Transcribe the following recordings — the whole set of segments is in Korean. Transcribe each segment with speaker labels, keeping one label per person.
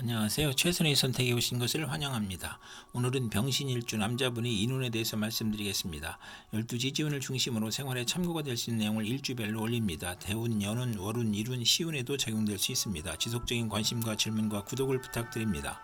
Speaker 1: 안녕하세요. 최선의 선택에 오신 것을 환영합니다. 오늘은 병신일주 남자분이 인운에 대해서 말씀드리겠습니다. 12지지운을 중심으로 생활에 참고가 될 수 있는 내용을 일주별로 올립니다. 대운, 연운, 월운, 일운, 시운에도 적용될 수 있습니다. 지속적인 관심과 질문과 구독을 부탁드립니다.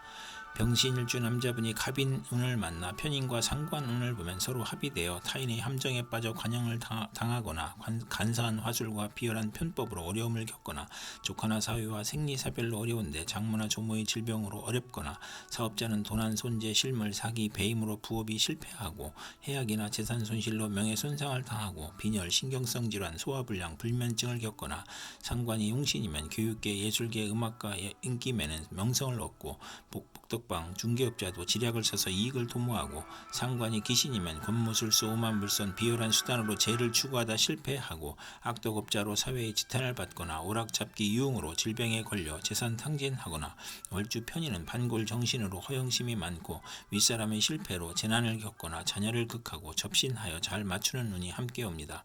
Speaker 1: 병신일주 남자분이 갑인운을 만나 편인과 상관운을 보면 서로 합의되어 타인의 함정에 빠져 관영을 당하거나 간사한 화술과 비열한 편법으로 어려움을 겪거나 조카나 사위와 생리사별로 어려운데 장모나 조모의 질병으로 어렵거나 사업자는 도난, 손재, 실물, 사기, 배임으로 부업이 실패하고 해악이나 재산 손실로 명예손상을 당하고 빈혈, 신경성 질환, 소화불량, 불면증을 겪거나 상관이 용신이면 교육계, 예술계, 음악가, 인기매는 명성을 얻고 복덕방, 중개업자도 지략을 써서 이익을 도모하고 상관이 귀신이면 권무술수, 오만불선, 비열한 수단으로 재를 추구하다 실패하고 악덕업자로 사회의 지탄을 받거나 오락잡기 유흥으로 질병에 걸려 재산 탕진하거나 월주 편인은 반골 정신으로 허영심이 많고 윗사람의 실패로 재난을 겪거나 자녀를 극하고 접신하여 잘 맞추는 운이 함께 옵니다.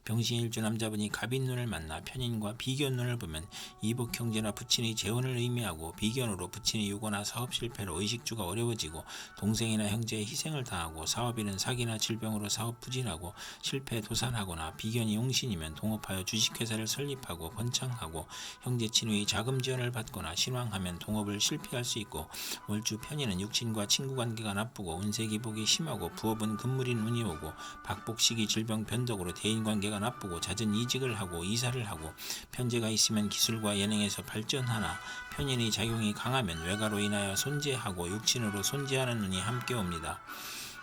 Speaker 1: 병신일주 남자분이 갑인눈을 만나 편인과 비견눈을 보면 이복 형제나 부친의 재혼을 의미하고 비견으로 부친의 유고나 사업 실패로 의식주가 어려워지고 동생이나 형제의 희생을 당하고 사업인은 사기나 질병으로 사업 부진하고 실패 도산하거나 비견이 용신이면 동업하여 주식회사를 설립하고 번창하고 형제 친구의 자금 지원을 받거나 신왕하면 동업을 실패할 수 있고 월주 편인은 육친과 친구관계가 나쁘고 운세기복이 심하고 부업은 금물인 운이 오고 박복시기 질병 변덕으로 대인관계가 나쁘고 잦은 이직을 하고 이사를 하고 편재가 있으면 기술과 예능에서 발전하나 편인의 작용이 강하면 외가로 인하여 손재하고 육친으로 손재하는 운이 함께 옵니다.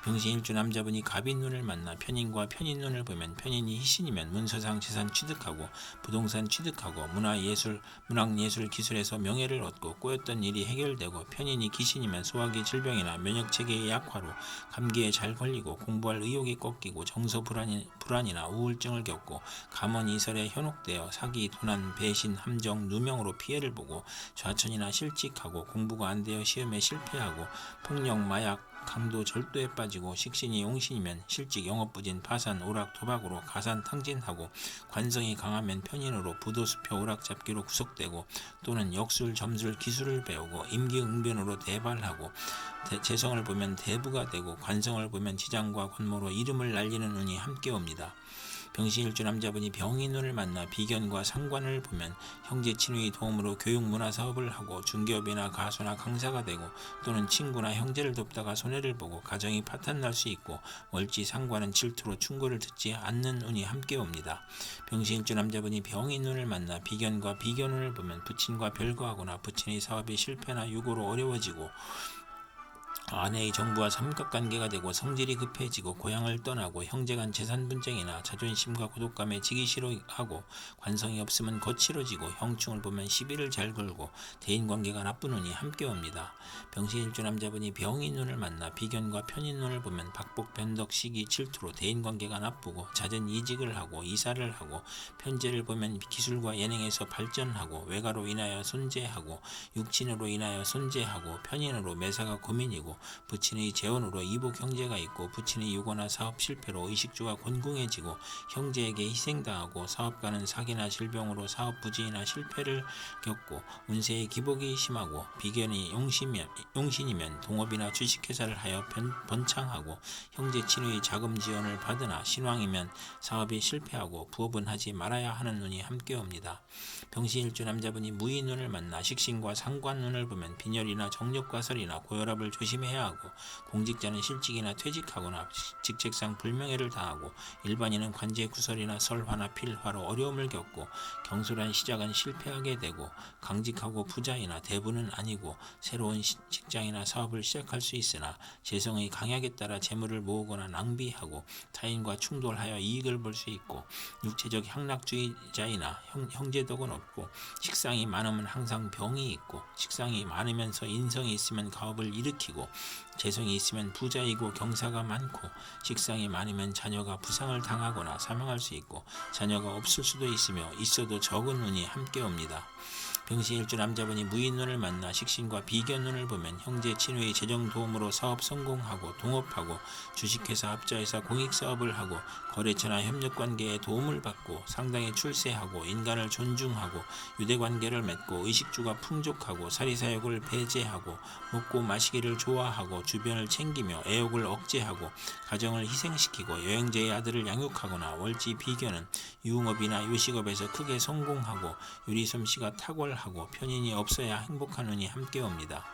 Speaker 1: 병신일주 남자분이 갑인눈을 만나 편인과 편인눈을 보면 편인이 희신이면 문서상 재산 취득하고 부동산 취득하고 문학예술 기술에서 명예를 얻고 꼬였던 일이 해결되고 편인이 귀신이면 소화기 질병이나 면역체계의 약화로 감기에 잘 걸리고 공부할 의욕이 꺾이고 정서 불안이나 우울증을 겪고 감언이설에 현혹되어 사기, 도난, 배신, 함정, 누명으로 피해를 보고 좌천이나 실직하고 공부가 안 되어 시험에 실패하고 폭력, 마약, 강도, 절도에 빠지고 식신이 용신이면 실직, 영업부진, 파산, 오락, 도박으로 가산, 탕진하고 관성이 강하면 편인으로 부도수표, 오락잡기로 구속되고 또는 역술, 점술, 기술을 배우고 임기응변으로 대발하고 재성을 보면 대부가 되고 관성을 보면 지장과 권모로 이름을 날리는 운이 함께 옵니다. 병신일주 남자분이 병인운을 만나 비견과 상관을 보면 형제 친구의 도움으로 교육 문화 사업을 하고 중개업이나 가수나 강사가 되고 또는 친구나 형제를 돕다가 손해를 보고 가정이 파탄날 수 있고 월지 상관은 질투로 충고를 듣지 않는 운이 함께 옵니다. 병신일주 남자분이 병인운을 만나 비견과 비견운을 보면 부친과 별거하거나 부친의 사업이 실패나 유고로 어려워지고 아내의 정부와 삼각관계가 되고 성질이 급해지고 고향을 떠나고 형제간 재산 분쟁이나 자존심과 고독감에 지기 싫어하고 관성이 없으면 거칠어지고 형충을 보면 시비를 잘 걸고 대인관계가 나쁜 운이 함께 옵니다. 병신일주 남자분이 병인운을 만나 비견과 편인운을 보면 박복, 변덕, 시기, 질투로 대인관계가 나쁘고 잦은 이직을 하고 이사를 하고 편재를 보면 기술과 예능에서 발전하고 외가로 인하여 손재하고 육친으로 인하여 손재하고 편인으로 매사가 고민이고 부친의 재혼으로 이복 형제가 있고 부친의 유고나 사업 실패로 의식주가 곤궁해지고 형제에게 희생당하고 사업가는 사기나 질병으로 사업 부진이나 실패를 겪고 운세의 기복이 심하고 비견이 용신이면 동업이나 주식회사를 하여 번창하고 형제 친구의 자금 지원을 받으나 신왕이면 사업이 실패하고 부업은 하지 말아야 하는 운이 함께 옵니다. 병신일주 남자분이 무인운을 만나 식신과 상관운을 보면 빈혈이나 정력과설이나 고혈압을 조심해야 하고 공직자는 실직이나 퇴직하거나 직책상 불명예를 당하고 일반인은 관제구설이나 설화나 필화로 어려움을 겪고 경솔한 시작은 실패하게 되고 강직하고 부자이나 대부는 아니고 새로운 직장이나 사업을 시작할 수 있으나 재성의 강약에 따라 재물을 모으거나 낭비하고 타인과 충돌하여 이익을 볼 수 있고 육체적 향락주의자이나 형제덕은 없고 식상이 많으면 항상 병이 있고 식상이 많으면서 인성이 있으면 가업을 일으키고 재성이 있으면 부자이고 경사가 많고 식상이 많으면 자녀가 부상을 당하거나 사망할 수 있고 자녀가 없을 수도 있으며 있어도 적은 운이 함께 옵니다. 병신일주 남자분이 무인론을 만나 식신과 비견론을 보면 형제 친구의 재정 도움으로 사업 성공하고 동업하고 주식회사 합자회사 공익사업을 하고 거래처나 협력관계에 도움을 받고 상당히 출세하고 인간을 존중하고 유대관계를 맺고 의식주가 풍족하고 사리사욕을 배제하고 먹고 마시기를 좋아하고 주변을 챙기며 애욕을 억제하고 가정을 희생시키고 여행자의 아들을 양육하거나 월지 비견은 유흥업이나 요식업에서 크게 성공하고 요리솜씨가 탁월하고 편인이 없어야 행복한 운이 함께 옵니다.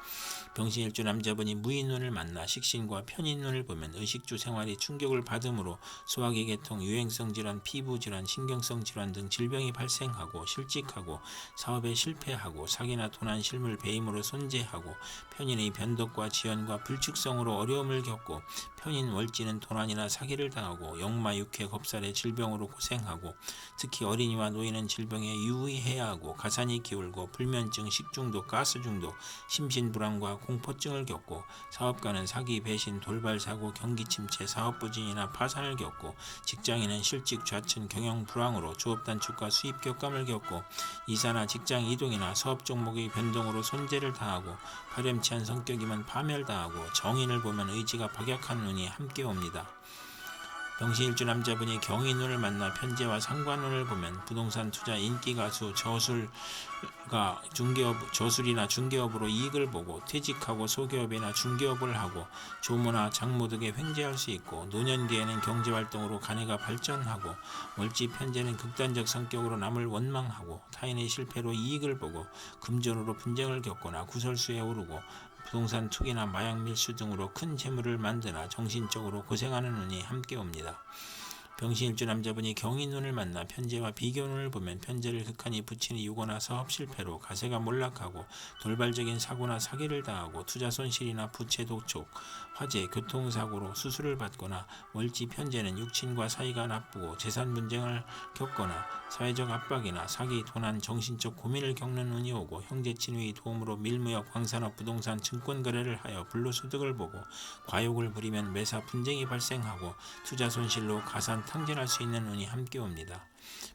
Speaker 1: 병신일주 남자분이 무인론을 만나 식신과 편인론을 보면 의식주 생활이 충격을 받음으로 소화기 계통, 유행성 질환, 피부 질환, 신경성 질환 등 질병이 발생하고 실직하고 사업에 실패하고 사기나 도난, 실물, 배임으로 손재하고 편인의 변덕과 지연과 불축성으로 어려움을 겪고 편인 월지는 도난이나 사기를 당하고 역마, 육해, 겁살의 질병으로 고생하고 특히 어린이와 노인은 질병에 유의해야 하고 가산이 기울고 불면증, 식중독, 가스중독, 심신불안과 공포증을 겪고 사업가는 사기, 배신, 돌발사고, 경기침체, 사업부진이나 파산을 겪고 직장인은 실직, 좌천, 경영 불황으로 조업단축과 수입 격감을 겪고 이사나 직장 이동이나 사업 종목의 변동으로 손재를 당하고 파렴치한 성격이면 파멸당하고 정인을 보면 의지가 박약한 눈이 함께 옵니다. 병신일주 남자분이 경인운을 만나 편재와 상관운을 보면 부동산 투자, 인기가수, 저술이나 중개업으로 이익을 보고 퇴직하고 소기업이나 중개업을 하고 조모나 장모 등에 횡재할 수 있고 노년기에는 경제활동으로 가내가 발전하고 월지 편재는 극단적 성격으로 남을 원망하고 타인의 실패로 이익을 보고 금전으로 분쟁을 겪거나 구설수에 오르고 부동산 투기나 마약 밀수 등으로 큰 재물을 만드나 정신적으로 고생하는 운이 함께 옵니다. 병신일주 남자분이 경인운을 만나 편재와 비견운을 보면 편재를 극한히 부친이 유고나 사업 실패로 가세가 몰락하고 돌발적인 사고나 사기를 당하고 투자 손실이나 부채 독촉, 화재, 교통사고로 수술을 받거나 월지 편재는 육친과 사이가 나쁘고 재산 분쟁을 겪거나 사회적 압박이나 사기, 도난, 정신적 고민을 겪는 운이 오고 형제 친구의 도움으로 밀무역, 광산업, 부동산, 증권 거래를 하여 불로소득을 보고 과욕을 부리면 매사 분쟁이 발생하고 투자 손실로 가산 탕진할 수 있는 운이 함께 옵니다.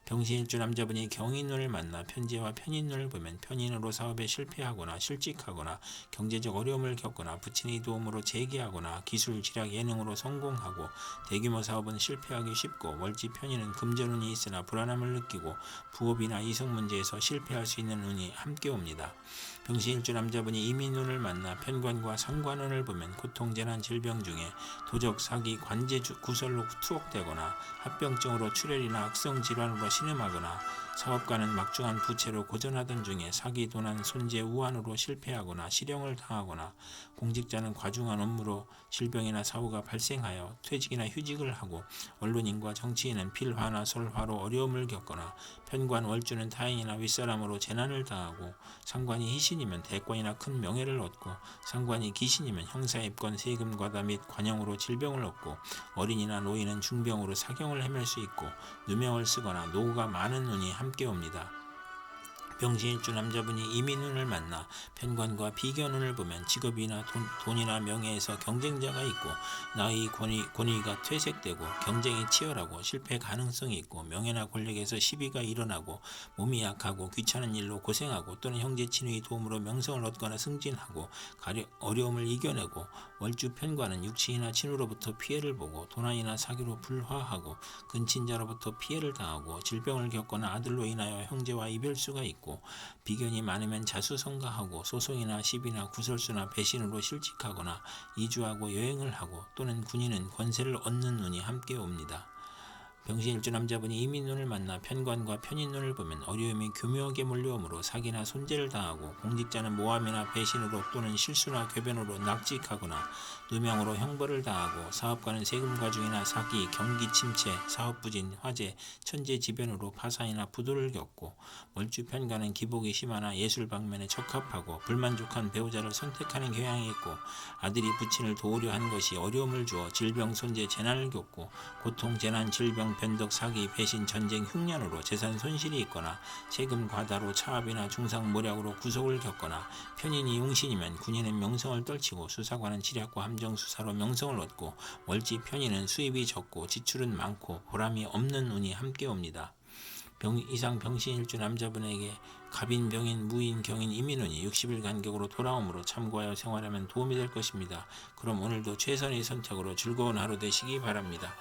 Speaker 1: 병신일주 남자분이 경인운을 만나 편재와 편인운을 보면 편인으로 사업에 실패하거나 실직하거나 경제적 어려움을 겪거나 부친의 도움으로 재기하거나 기술, 지략, 예능으로 성공하고 대규모 사업은 실패하기 쉽고 월지 편인은 금전운이 있으나 불안함을 느끼고 부업이나 이성 문제에서 실패할 수 있는 운이 함께 옵니다. 병신일주 남자분이 이민운을 만나 편관과 상관운을 보면 고통, 재난, 질병 중에 도적, 사기, 관제 구설로 투옥되거나 합병증으로 출혈이나 악성 질환으로 신음하거나 사업가는 막중한 부채로 고전하던 중에 사기, 도난, 손재, 우환으로 실패하거나 실형을 당하거나 공직자는 과중한 업무로 질병이나 사고가 발생하여 퇴직이나 휴직을 하고 언론인과 정치인은 필화나 설화로 어려움을 겪거나 편관, 월주는 타인이나 윗사람으로 재난을 당하고 상관이 희신이면 대권이나 큰 명예를 얻고 상관이 기신이면 형사입건, 세금 과다 및 관용으로 질병을 얻고 어린이나 노인은 중병으로 사경을 헤맬 수 있고 누명을 쓰거나 노후가 많은 운이 함께 옵니다. 병신일주 남자분이 이민운을 만나 편관과 비견운을 보면 직업이나 돈이나 명예에서 경쟁자가 있고 나의 권위가 퇴색되고 경쟁이 치열하고 실패 가능성이 있고 명예나 권력에서 시비가 일어나고 몸이 약하고 귀찮은 일로 고생하고 또는 형제 친구의 도움으로 명성을 얻거나 승진하고 어려움을 이겨내고 월주 편관은 육친이나 친우로부터 피해를 보고 도난이나 사기로 불화하고 근친자로부터 피해를 당하고 질병을 겪거나 아들로 인하여 형제와 이별수가 있고 비견이 많으면 자수성가하고 소송이나 시비나 구설수나 배신으로 실직하거나 이주하고 여행을 하고 또는 군인은 권세를 얻는 운이 함께 옵니다. 병신일주 남자분이 이민운을 만나 편관과 편인운을 보면 어려움이 교묘하게 몰려오므로 사기나 손재를 당하고 공직자는 모함이나 배신으로 또는 실수나 궤변으로 낙직하거나 누명으로 형벌을 당하고 사업가는 세금 과중이나 사기, 경기 침체, 사업 부진, 화재, 천재지변으로 파산이나 부도를 겪고 월주 편관은 기복이 심하나 예술 방면에 적합하고 불만족한 배우자를 선택하는 경향이 있고 아들이 부친을 도우려 한 것이 어려움을 주어 질병, 손재, 재난을 겪고 고통, 재난, 질병, 변덕, 사기, 배신, 전쟁, 흉년으로 재산 손실이 있거나 세금 과다로 차압이나 중상모략으로 구속을 겪거나 편인이 용신이면 군인은 명성을 떨치고 수사관은 지략과 함정수사로 명성을 얻고 월지 편인은 수입이 적고 지출은 많고 보람이 없는 운이 함께 옵니다. 이상 병신일주 남자분에게 갑인, 병인, 무인, 경인, 임인운이 60일 간격으로 돌아오므로 참고하여 생활하면 도움이 될 것입니다. 그럼 오늘도 최선의 선택으로 즐거운 하루 되시기 바랍니다.